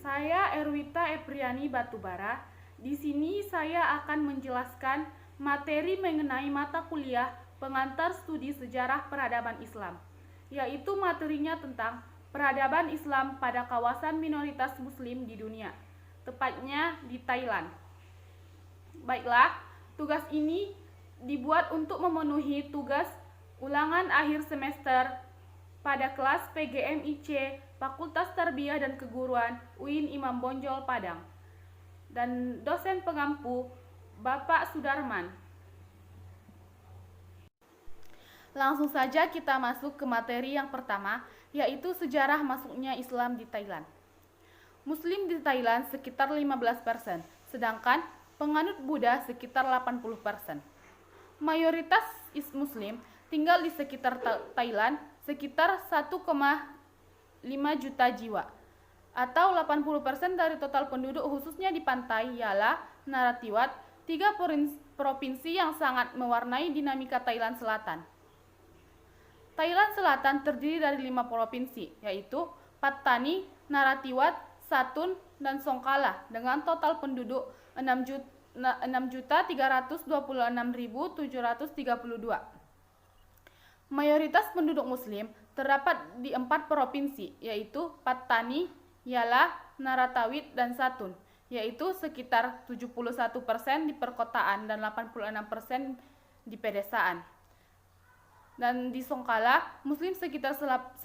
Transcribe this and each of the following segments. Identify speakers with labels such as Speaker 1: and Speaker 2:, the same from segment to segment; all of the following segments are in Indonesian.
Speaker 1: Saya Erwita Epriani Batubara. Di sini saya akan menjelaskan materi mengenai mata kuliah pengantar studi sejarah peradaban Islam, yaitu materinya tentang peradaban Islam pada kawasan minoritas Muslim di dunia, tepatnya di Thailand. Baiklah, tugas ini dibuat untuk memenuhi tugas ulangan akhir semester pada kelas PGMIC Fakultas Tarbiyah dan Keguruan UIN Imam Bonjol Padang, dan dosen pengampu Bapak Sudarman. Langsung saja kita masuk ke materi yang pertama, yaitu sejarah masuknya Islam di Thailand. Muslim di Thailand sekitar 15%, sedangkan penganut Buddha sekitar 80%. Mayoritas Muslim tinggal di sekitar Thailand sekitar 1,5 juta jiwa, atau 80% dari total penduduk khususnya di pantai Yala, Narathiwat, 3 provinsi yang sangat mewarnai dinamika Thailand Selatan. Thailand Selatan terdiri dari 5 provinsi, yaitu Pattani, Narathiwat, Satun, dan Songkhla dengan total penduduk 6.326.732. Mayoritas penduduk Muslim terdapat di 4 provinsi, yaitu Pattani, Yala, Narathiwat, dan Satun, yaitu sekitar 71% di perkotaan dan 86% di pedesaan. Dan di Songkhla, Muslim sekitar 19%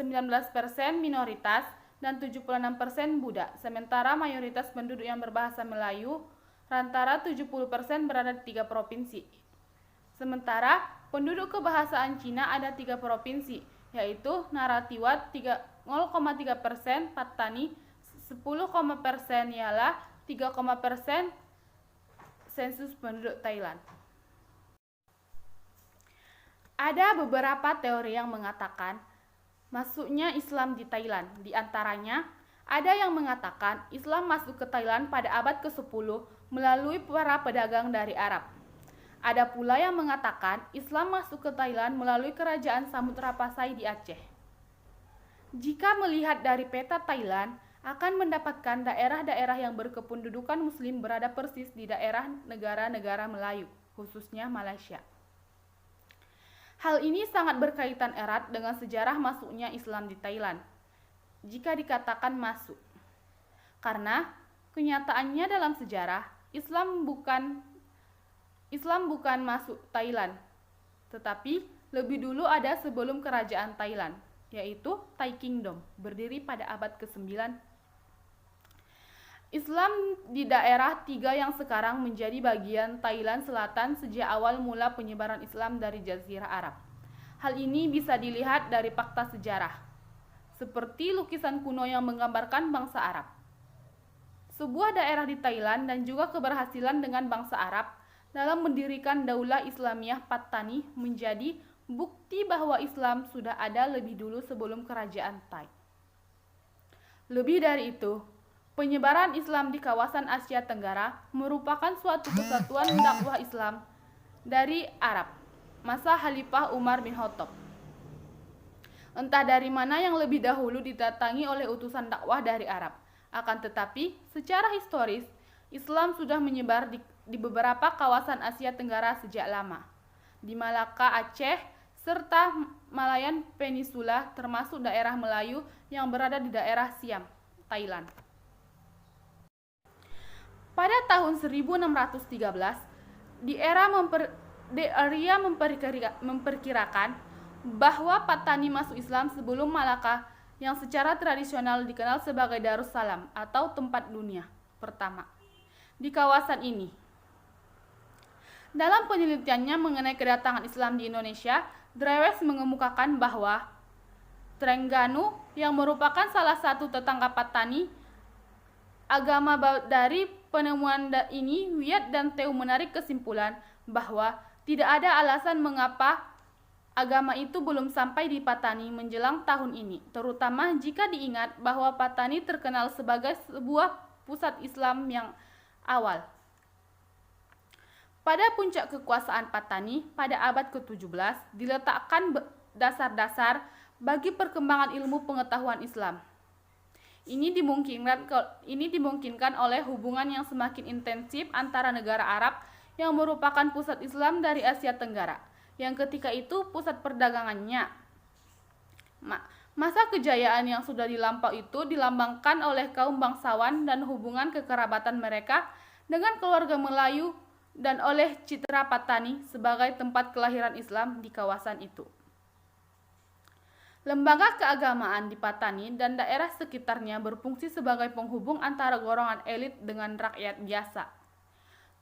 Speaker 1: minoritas dan 76% Buddha, sementara mayoritas penduduk yang berbahasa Melayu rantara 70% berada di 3 provinsi. Sementara penduduk kebahasaan Cina ada 3 provinsi, yaitu Narathiwat 0,3%, Pattani 10,% Yala 3,% sensus penduduk Thailand. Ada beberapa teori yang mengatakan masuknya Islam di Thailand. Di antaranya, ada yang mengatakan Islam masuk ke Thailand pada abad ke-10 melalui para pedagang dari Arab. Ada pula yang mengatakan Islam masuk ke Thailand melalui kerajaan Samudra Pasai di Aceh. Jika melihat dari peta Thailand, akan mendapatkan daerah-daerah yang berkependudukan Muslim berada persis di daerah negara-negara Melayu, khususnya Malaysia. Hal ini sangat berkaitan erat dengan sejarah masuknya Islam di Thailand, jika dikatakan masuk. Karena kenyataannya dalam sejarah, Islam bukan masuk Thailand, tetapi lebih dulu ada sebelum kerajaan Thailand, yaitu Thai Kingdom, berdiri pada abad ke-9. Islam di daerah 3 yang sekarang menjadi bagian Thailand Selatan sejak awal mula penyebaran Islam dari Jazirah Arab. Hal ini bisa dilihat dari fakta sejarah, seperti lukisan kuno yang menggambarkan bangsa Arab. Sebuah daerah di Thailand dan juga keberhasilan dengan bangsa Arab dalam mendirikan Daulah Islamiyah Pattani menjadi bukti bahwa Islam sudah ada lebih dulu sebelum kerajaan Thai. Lebih dari itu, penyebaran Islam di kawasan Asia Tenggara merupakan suatu kesatuan dakwah Islam dari Arab, masa Khalifah Umar bin Khattab. Entah dari mana yang lebih dahulu didatangi oleh utusan dakwah dari Arab. Akan tetapi, secara historis, Islam sudah menyebar di beberapa kawasan Asia Tenggara sejak lama. Di Malaka, Aceh, serta Malayan Peninsula, termasuk daerah Melayu yang berada di daerah Siam, Thailand. Pada tahun 1613, Arya memperkirakan bahwa Pattani masuk Islam sebelum Malaka yang secara tradisional dikenal sebagai Darussalam atau tempat dunia pertama di kawasan ini. Dalam penelitiannya mengenai kedatangan Islam di Indonesia, Drewes mengemukakan bahwa Terengganu yang merupakan salah satu tetangga Pattani, agama dari penemuan ini, Wiyat dan Teu menarik kesimpulan bahwa tidak ada alasan mengapa agama itu belum sampai di Pattani menjelang tahun ini, terutama jika diingat bahwa Pattani terkenal sebagai sebuah pusat Islam yang awal. Pada puncak kekuasaan Pattani pada abad ke-17 diletakkan dasar-dasar bagi perkembangan ilmu pengetahuan Islam. Ini dimungkinkan oleh hubungan yang semakin intensif antara negara Arab yang merupakan pusat Islam dari Asia Tenggara, yang ketika itu pusat perdagangannya. Masa kejayaan yang sudah dilampau itu dilambangkan oleh kaum bangsawan dan hubungan kekerabatan mereka dengan keluarga Melayu dan oleh citra Patani sebagai tempat kelahiran Islam di kawasan itu. Lembaga keagamaan di Patani dan daerah sekitarnya berfungsi sebagai penghubung antara golongan elit dengan rakyat biasa.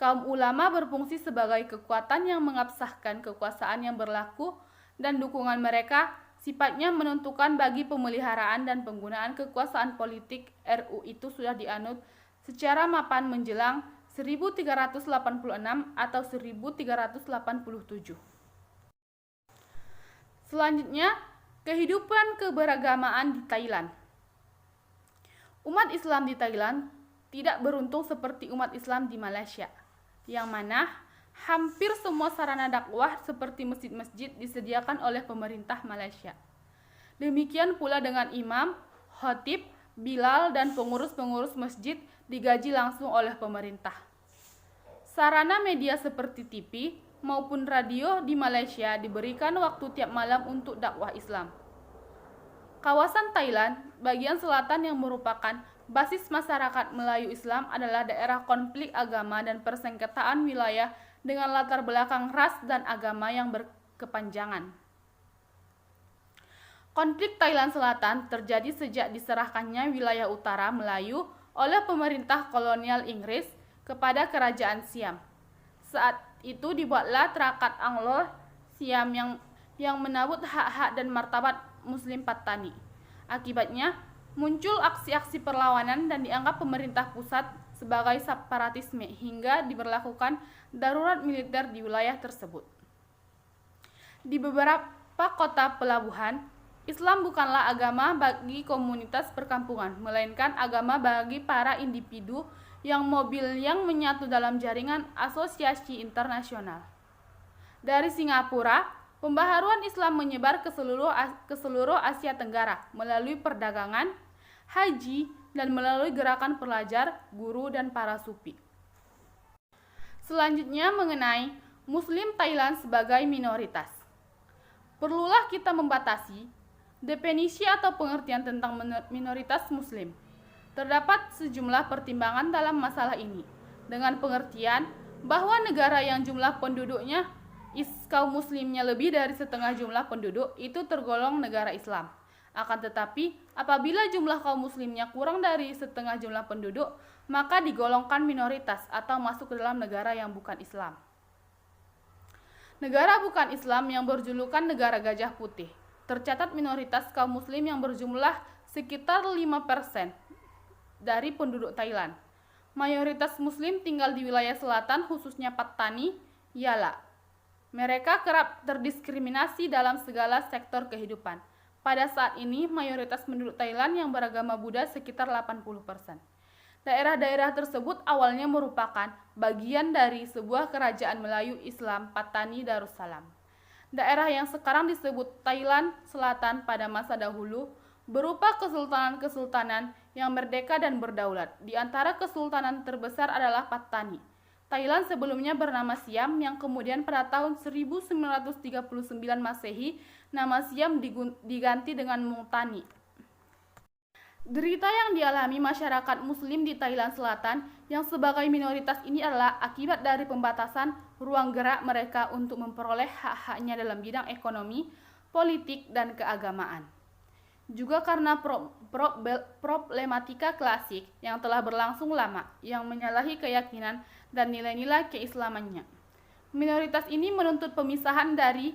Speaker 1: Kaum ulama berfungsi sebagai kekuatan yang mengabsahkan kekuasaan yang berlaku, dan dukungan mereka sifatnya menentukan bagi pemeliharaan dan penggunaan kekuasaan politik. RU itu sudah dianut secara mapan menjelang 1386 atau 1387. Selanjutnya, kehidupan keberagamaan di Thailand. Umat Islam di Thailand tidak beruntung seperti umat Islam di Malaysia, yang mana hampir semua sarana dakwah seperti masjid-masjid disediakan oleh pemerintah Malaysia. Demikian pula dengan imam, khatib, bilal, dan pengurus-pengurus masjid digaji langsung oleh pemerintah. Sarana media seperti TV maupun radio di Malaysia diberikan waktu tiap malam untuk dakwah Islam. Kawasan Thailand bagian selatan yang merupakan basis masyarakat Melayu Islam adalah daerah konflik agama dan persengketaan wilayah dengan latar belakang ras dan agama yang berkepanjangan. Konflik Thailand Selatan terjadi sejak diserahkannya wilayah utara Melayu oleh pemerintah kolonial Inggris kepada kerajaan Siam. Saat itu dibuatlah Traktat Anglo-Siam yang menabut hak-hak dan martabat Muslim Patani. Akibatnya, muncul aksi-aksi perlawanan dan dianggap pemerintah pusat sebagai separatisme hingga diberlakukan darurat militer di wilayah tersebut. Di beberapa kota pelabuhan, Islam bukanlah agama bagi komunitas perkampungan, melainkan agama bagi para individu yang menyatu dalam jaringan asosiasi internasional. Dari Singapura, pembaharuan Islam menyebar ke seluruh Asia Tenggara melalui perdagangan, haji, dan melalui gerakan pelajar, guru, dan para sufi. Selanjutnya mengenai Muslim Thailand sebagai minoritas. Perlulah kita membatasi definisi atau pengertian tentang minoritas Muslim. Terdapat sejumlah pertimbangan dalam masalah ini, dengan pengertian bahwa negara yang jumlah penduduknya kaum muslimnya lebih dari setengah jumlah penduduk itu tergolong negara Islam. Akan tetapi, apabila jumlah kaum muslimnya kurang dari setengah jumlah penduduk, maka digolongkan minoritas atau masuk ke dalam negara yang bukan Islam. Negara bukan Islam yang berjulukan negara gajah putih. Tercatat minoritas kaum muslim yang berjumlah sekitar 5% dari penduduk Thailand. Mayoritas muslim tinggal di wilayah selatan, khususnya Patani, Yala. Mereka kerap terdiskriminasi dalam segala sektor kehidupan. Pada saat ini, mayoritas penduduk Thailand yang beragama Buddha sekitar 80%. Daerah-daerah tersebut awalnya merupakan bagian dari sebuah kerajaan Melayu Islam Patani Darussalam. Daerah yang sekarang disebut Thailand Selatan pada masa dahulu berupa kesultanan-kesultanan yang merdeka dan berdaulat. Di antara kesultanan terbesar adalah Patani. Thailand sebelumnya bernama Siam, yang kemudian pada tahun 1939 Masehi, nama Siam diganti dengan Multani. Derita yang dialami masyarakat Muslim di Thailand Selatan yang sebagai minoritas ini adalah akibat dari pembatasan ruang gerak mereka untuk memperoleh hak-haknya dalam bidang ekonomi, politik, dan keagamaan. Juga karena problematika klasik yang telah berlangsung lama yang menyalahi keyakinan dan nilai-nilai keislamannya. Minoritas ini menuntut pemisahan diri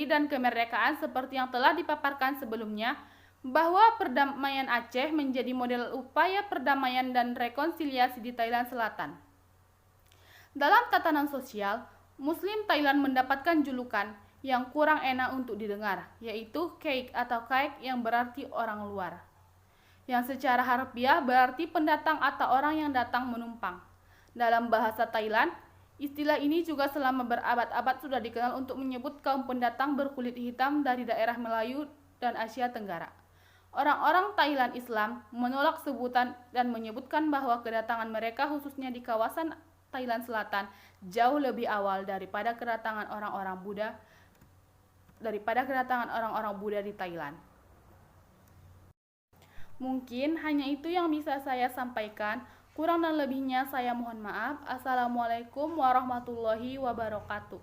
Speaker 1: dan kemerdekaan seperti yang telah dipaparkan sebelumnya, bahwa perdamaian Aceh menjadi model upaya perdamaian dan rekonsiliasi di Thailand Selatan. Dalam tatanan sosial, Muslim Thailand mendapatkan julukan yang kurang enak untuk didengar, yaitu Keik atau Kaik yang berarti orang luar, yang secara harfiah berarti pendatang atau orang yang datang menumpang. Dalam bahasa Thailand, Istilah ini juga selama berabad-abad sudah dikenal untuk menyebut kaum pendatang berkulit hitam dari daerah Melayu dan Asia Tenggara. Orang-orang Thailand Islam menolak sebutan dan menyebutkan bahwa kedatangan mereka khususnya di kawasan Thailand Selatan jauh lebih awal daripada kedatangan orang-orang Buddha di Thailand. Mungkin hanya itu yang bisa saya sampaikan. Kurang dan lebihnya saya mohon maaf. Assalamualaikum warahmatullahi wabarakatuh.